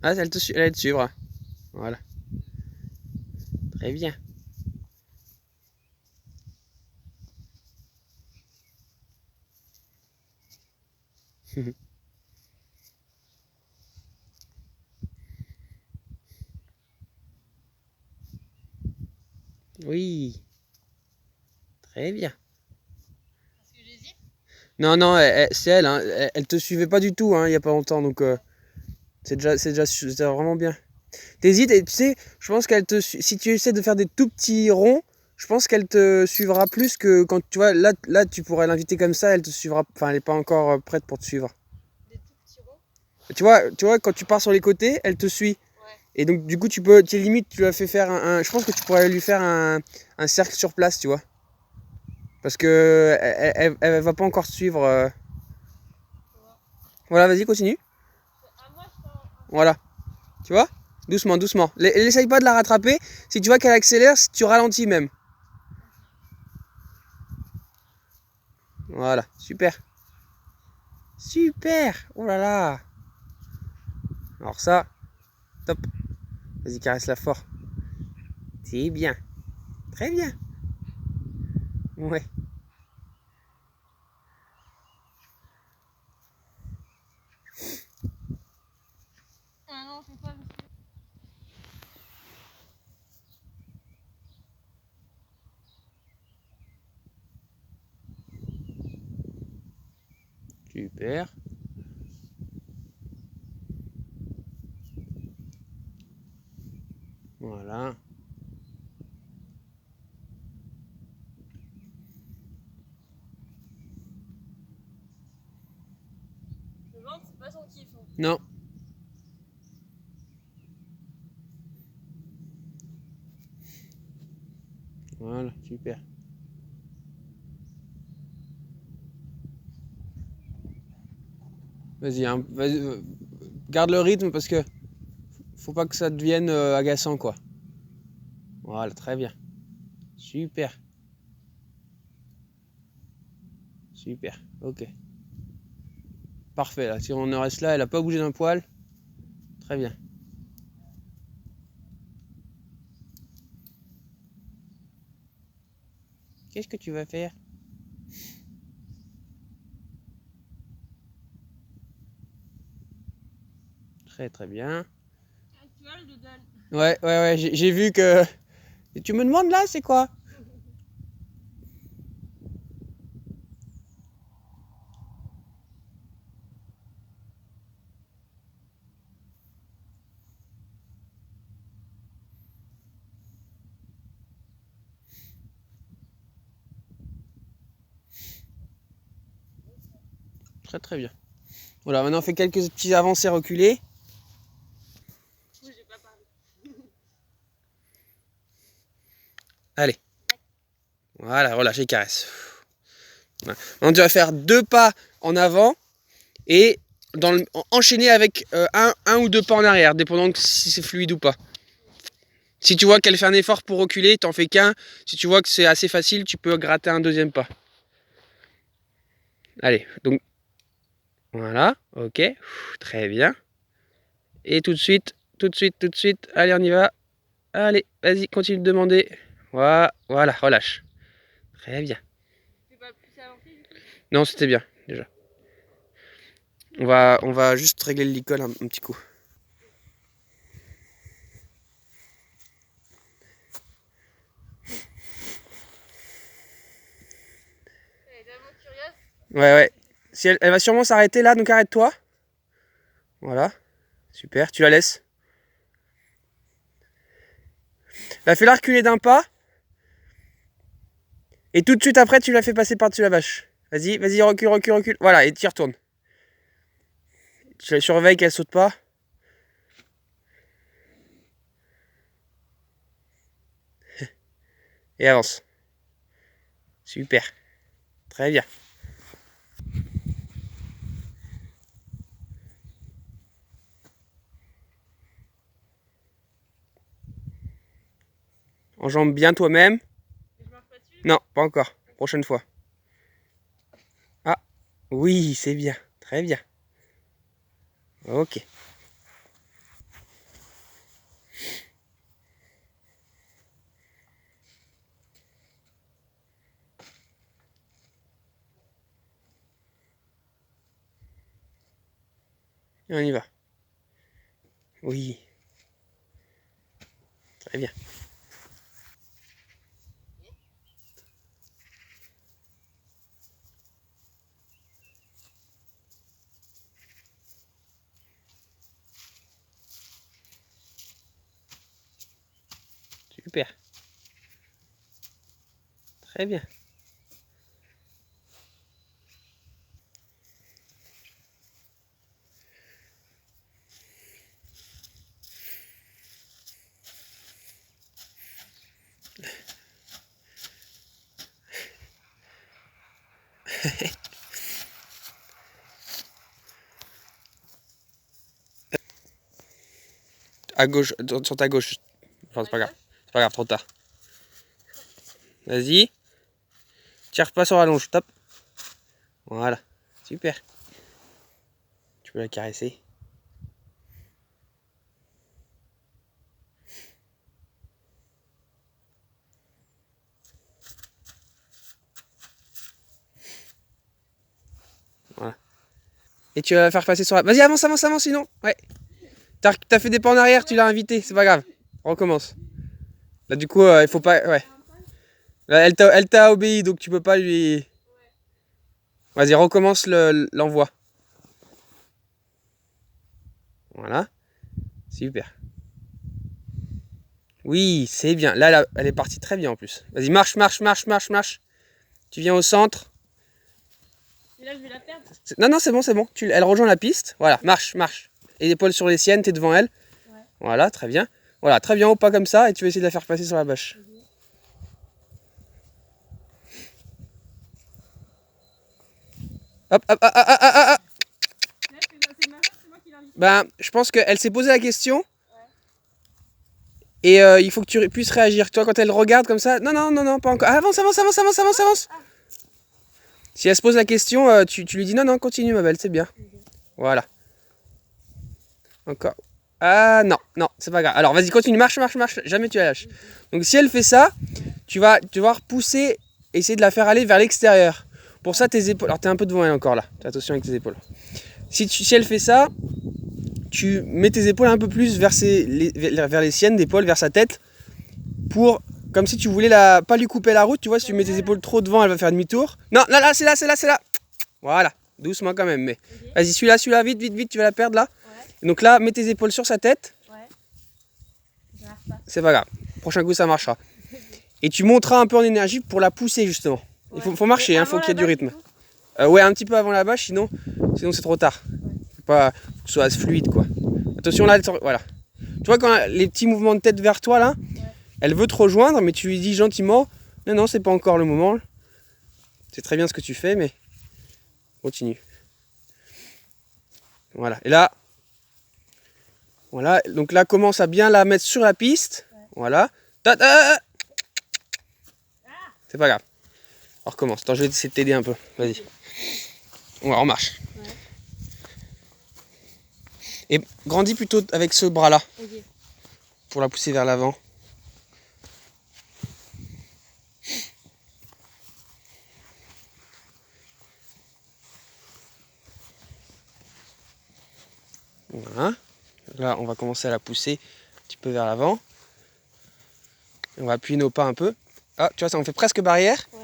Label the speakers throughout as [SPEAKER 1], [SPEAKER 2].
[SPEAKER 1] Ah, elle va te suivre. Voilà. Très bien. Oui, très bien. Non, non, c'est elle, hein. Elle te suivait pas du tout, hein, il y a pas longtemps, donc c'est déjà vraiment bien. T'hésites et tu sais, je pense qu'elle te si tu essaies de faire des tout petits ronds, je pense qu'elle te suivra plus que quand tu vois là tu pourrais l'inviter comme ça, elle te suivra. Enfin, elle est pas encore prête pour te suivre. Tu vois quand tu pars sur les côtés, elle te suit. Et donc du coup tu limite tu lui as fait faire je pense que tu pourrais lui faire un cercle sur place, tu vois. Parce que elle va pas encore te suivre. Voilà, vas-y, continue. Voilà, tu vois. Doucement, doucement. L'essaye pas de la rattraper. Si tu vois qu'elle accélère, tu ralentis même. Voilà, super. Super. Oh là là. Alors ça, top. Vas-y, caresse-la fort. C'est bien. Très bien. Ouais. Super. Voilà.
[SPEAKER 2] Le ventre, c'est pas son kiff.
[SPEAKER 1] Non. Voilà, super. Vas-y, hein, garde le rythme parce que faut pas que ça devienne agaçant, quoi. Voilà, très bien. Super. Super. Ok. Parfait, là. Si on en reste là, elle a pas bougé d'un poil. Très bien. Qu'est-ce que tu vas faire? Très très bien.
[SPEAKER 2] Tu vois, je le donne.
[SPEAKER 1] Ouais, j'ai vu que... Tu me demandes là, c'est quoi? Très très bien. Voilà, maintenant on fait quelques petits avancées reculés.
[SPEAKER 2] Moi, j'ai pas parlé.
[SPEAKER 1] Allez. Voilà, relâche les caresses. Voilà. Maintenant tu vas faire 2 pas en avant et enchaîner avec un ou 2 pas en arrière, dépendant de si c'est fluide ou pas. Si tu vois qu'elle fait un effort pour reculer, t'en fais qu'un. Si tu vois que c'est assez facile, tu peux gratter un deuxième pas. Allez, donc voilà, ok, très bien. Et tout de suite, tout de suite, tout de suite, allez, on y va. Allez, vas-y, continue de demander. Voilà, voilà, relâche. Très bien.
[SPEAKER 2] Tu peux pas plus avancer du coup?
[SPEAKER 1] Non, c'était bien, déjà. On va juste régler le licol un petit coup.
[SPEAKER 2] Elle est tellement curieuse.
[SPEAKER 1] Ouais, ouais. Si elle va sûrement s'arrêter là, donc arrête-toi. Voilà, super, tu la laisses. Là, fais-la reculer d'un pas. Et tout de suite après, tu la fais passer par-dessus la vache. Vas-y, vas-y, recule, recule, recule. Voilà, et tu y retournes. Tu la surveilles qu'elle saute pas. Et avance. Super. Très bien. Enjambe bien toi-même.
[SPEAKER 2] Et je marche pas dessus?
[SPEAKER 1] Non, pas encore. Prochaine fois. Ah, oui, c'est bien. Très bien. Ok. Et on y va. Oui. Très bien. Super. Très bien. À gauche, sur ta gauche. Enfin, c'est pas grave. C'est pas grave, trop tard. Vas-y. Tire pas sur la longe, top. Voilà. Super. Tu peux la caresser. Voilà. Et tu vas la faire passer sur la... Vas-y, avance, avance, avance, sinon. Ouais. T'as fait des pas en arrière, tu l'as invité, c'est pas grave. On recommence. Là, du coup, il faut pas... Ouais. Là, elle t'a obéi, donc tu peux pas lui... Vas-y, recommence l'envoi. Voilà. Super. Oui, c'est bien. Là, elle est partie très bien en plus. Vas-y, marche, marche, marche, marche, marche. Tu viens au centre.
[SPEAKER 2] Et là, je vais la perdre.
[SPEAKER 1] Non, non, c'est bon, c'est bon. Elle rejoint la piste. Voilà, marche, marche. Et l'épaule sur les siennes, t'es devant elle.
[SPEAKER 2] Ouais.
[SPEAKER 1] Voilà, très bien. Voilà, très bien, au pas comme ça. Et tu vas essayer de la faire passer sur la bâche.
[SPEAKER 2] Okay.
[SPEAKER 1] Hop, hop, hop, hop, hop, hop, hop.
[SPEAKER 2] C'est ma soeur, c'est moi qui l'ai invitée.
[SPEAKER 1] Ben, je pense qu'elle s'est posé la question.
[SPEAKER 2] Ouais.
[SPEAKER 1] Et il faut que tu puisses réagir. Toi, quand elle regarde comme ça, non, non, non, non, pas encore. Avance, avance, avance, avance, avance, avance. Si elle se pose la question, tu lui dis non, non, continue, ma belle, c'est bien. Voilà. Encore. Ah non, non, c'est pas grave. Alors vas-y, continue, marche, marche, marche. Jamais tu la lâches. Donc si elle fait ça, tu vas devoir pousser, essayer de la faire aller vers l'extérieur. Pour ça, tes épaules. Alors t'es un peu devant elle encore là. Fais attention avec tes épaules. Si elle fait ça, tu mets tes épaules un peu plus vers les siennes d'épaule, vers sa tête, pour comme si tu voulais pas lui couper la route. Tu vois, si tu mets tes épaules trop devant, elle va faire demi-tour. Non, là, là, c'est là, c'est là, c'est là. Voilà, doucement quand même. Mais vas-y, celui-là, vite, vite, vite, tu vas la perdre là. Ouais. Donc là, mets tes épaules sur sa tête. Ouais. Ça marche pas. C'est pas grave. Prochain coup, ça marchera. Et tu monteras un peu en énergie pour la pousser justement. Ouais. Il faut marcher, il faut qu'il y ait du rythme. Ouais, un petit peu avant la bâche, sinon c'est trop tard. Faut pas que ce soit fluide quoi. Attention là, voilà. Tu vois quand les petits mouvements de tête vers toi là, ouais. Elle veut te rejoindre, mais tu lui dis gentiment, non, non, c'est pas encore le moment. C'est très bien ce que tu fais, mais continue. Voilà. Et là, voilà. Donc là, commence à bien la mettre sur la piste. Ouais. Voilà. C'est pas grave. On recommence. Attends, je vais essayer de t'aider un peu. Vas-y. On marche. Ouais. Et grandis plutôt avec ce bras-là. Okay. Pour la pousser vers l'avant. Voilà. Là, on va commencer à la pousser un petit peu vers l'avant. On va appuyer nos pas un peu. Ah, tu vois, ça on fait presque barrière. Ouais.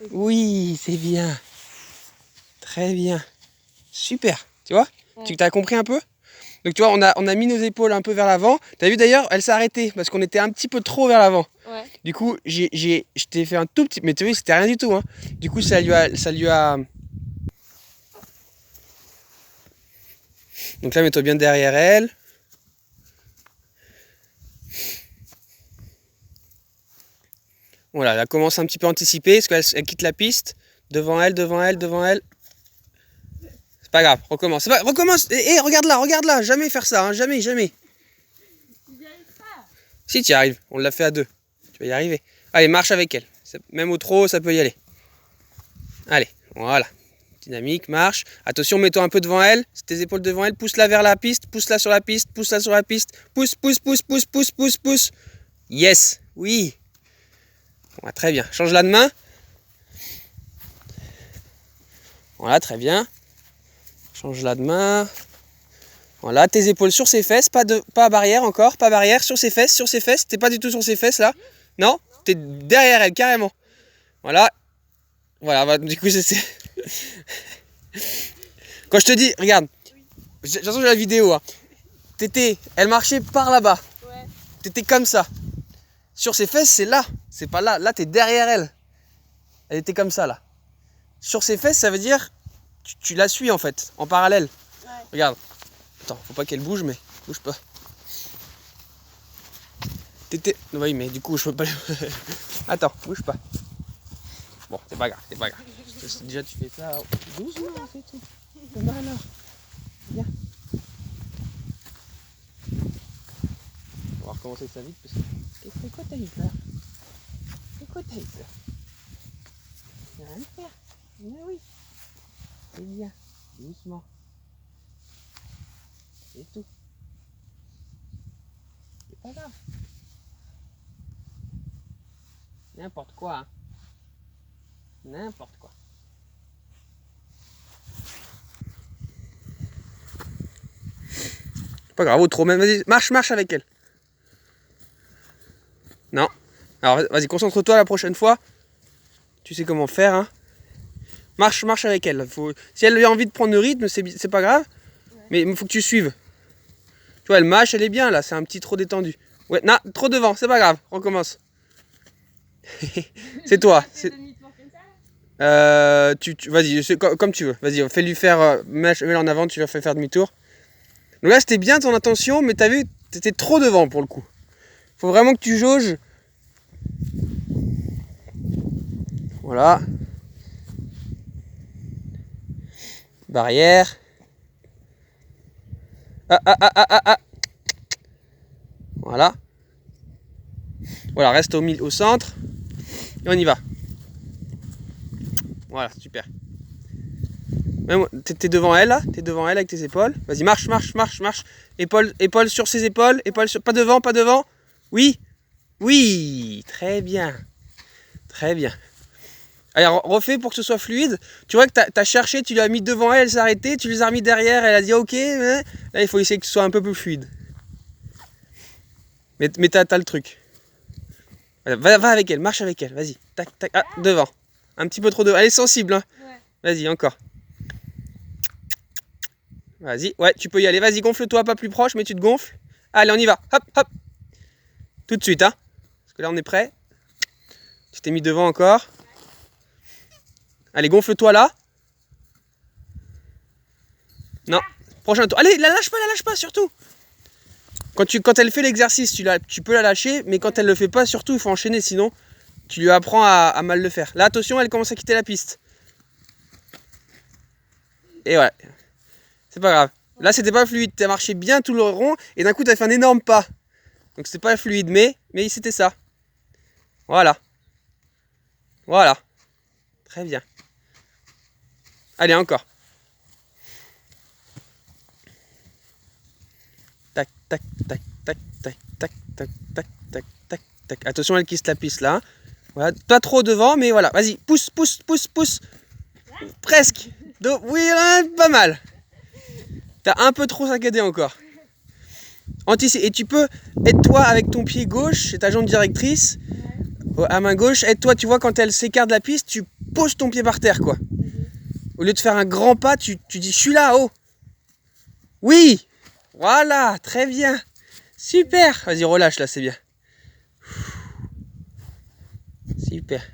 [SPEAKER 1] Okay. Oui, c'est bien. Très bien. Super. Tu vois, ouais. Tu as compris un peu? Donc tu vois, on a mis nos épaules un peu vers l'avant. Tu as vu d'ailleurs, elle s'est arrêtée parce qu'on était un petit peu trop vers l'avant. Ouais. Du coup, je t'ai fait un tout petit... Mais tu vois, c'était rien du tout. Hein. Du coup, ça lui a... Donc là, mets-toi bien derrière elle. Voilà, elle commence un petit peu à anticiper parce qu'elle quitte la piste. Devant elle, devant elle, devant elle. C'est pas grave, recommence. Recommence. Et regarde là. Jamais faire ça, hein. Jamais, jamais.
[SPEAKER 2] J'y arrive pas.
[SPEAKER 1] Si, tu y arrives. On l'a fait à deux. Tu vas y arriver. Allez, marche avec elle. Même au trot, ça peut y aller. Allez, voilà. Dynamique, marche. Attention, mets-toi un peu devant elle. Tes épaules devant elle. Pousse-la vers la piste. Pousse-la sur la piste. Pousse-la sur la piste. Pousse, pousse, pousse, pousse, pousse, pousse, pousse. Yes. Oui. Ouais, très bien. Change-la de main. Voilà, très bien. Change-la de main. Voilà, tes épaules sur ses fesses, pas barrière encore, pas barrière, sur ses fesses. T'es pas du tout sur ses fesses là. Non, t'es derrière elle carrément. Voilà. Voilà, bah, du coup c'est... Quand je te dis, regarde, de toute façon j'ai la vidéo, hein. Elle marchait par là-bas.
[SPEAKER 2] Ouais.
[SPEAKER 1] T'étais comme ça. Sur ses fesses, c'est là. C'est pas là. Là, t'es derrière elle. Elle était comme ça, là. Sur ses fesses, ça veut dire... Tu la suis, en fait, en parallèle.
[SPEAKER 2] Ouais.
[SPEAKER 1] Regarde. Attends, faut pas qu'elle bouge, mais... Bouge pas. Oui, mais du coup, je peux pas... Attends, bouge pas. Bon, c'est pas grave, c'est pas grave. Déjà, tu fais ça... Doucement, c'est tout. Voilà. Viens. On va recommencer ça vite, parce que... C'est quoi t'as eu peur? C'est quoi t'as eu peur? Y'a rien à faire. Mais oui. C'est bien. Doucement. C'est tout. C'est pas grave. N'importe quoi. Hein. N'importe quoi. Pas grave, ou trop même. Vas-y, marche avec elle. Non. Alors vas-y, concentre-toi la prochaine fois. Tu sais comment faire, hein. Marche avec elle. Si elle a envie de prendre le rythme, c'est pas grave. Ouais. Mais il faut que tu suives. Tu vois, elle mâche, elle est bien là. C'est un petit trop détendu. Ouais, non, trop devant, c'est pas grave. Recommence. C'est toi. Vas-y, comme tu veux. Vas-y, fais-lui faire. Mets-le en avant, tu vas faire demi-tour. Donc là, c'était bien ton intention, mais t'as vu, t'étais trop devant pour le coup. Faut vraiment que tu jauges. Voilà. Barrière. Ah. Voilà. Voilà, reste au centre. Et on y va. Voilà, super. T'es devant elle là. T'es devant elle avec tes épaules. Vas-y, marche. Épaules sur ses épaules. Pas devant. Oui. Très bien. Allez, refais pour que ce soit fluide. Tu vois que t'as cherché, tu l'as mis devant elle, elle s'est arrêtée, tu les as remis derrière, elle a dit ok. Là, il faut essayer que ce soit un peu plus fluide. Mais t'as le truc. Va avec elle, marche avec elle, vas-y. Tac. Ah, devant. Un petit peu trop devant. Elle est sensible, hein. Ouais. Vas-y, encore. Vas-y, ouais, tu peux y aller. Vas-y, gonfle-toi, pas plus proche, mais tu te gonfles. Allez, on y va. Hop. Tout de suite, hein. Parce que là, on est prêt. Tu t'es mis devant encore. Allez, gonfle-toi là. Non. Prochain tour. Allez, la lâche pas surtout. Quand elle fait l'exercice, tu peux la lâcher, mais quand elle le fait pas, surtout, il faut enchaîner, sinon tu lui apprends à mal le faire. Là, attention, elle commence à quitter la piste. Et ouais. C'est pas grave. Là, c'était pas fluide. Tu as marché bien tout le rond, et d'un coup, tu as fait un énorme pas. Donc, c'est pas fluide, mais c'était ça. Voilà. Très bien. Allez, encore. Tac. Attention, elle quitte la piste là. Voilà, pas trop devant, mais voilà. Vas-y, pousse. Presque. Oui, pas mal. T'as un peu trop saccadé encore. Et tu peux, aide-toi avec ton pied gauche et ta jambe directrice. À main gauche, aide-toi, tu vois, quand elle s'écarte de la piste, tu poses ton pied par terre, quoi. Au lieu de faire un grand pas, tu dis, je suis là, oh. Oui. Voilà, très bien. Super. Vas-y, relâche là, c'est bien. Super.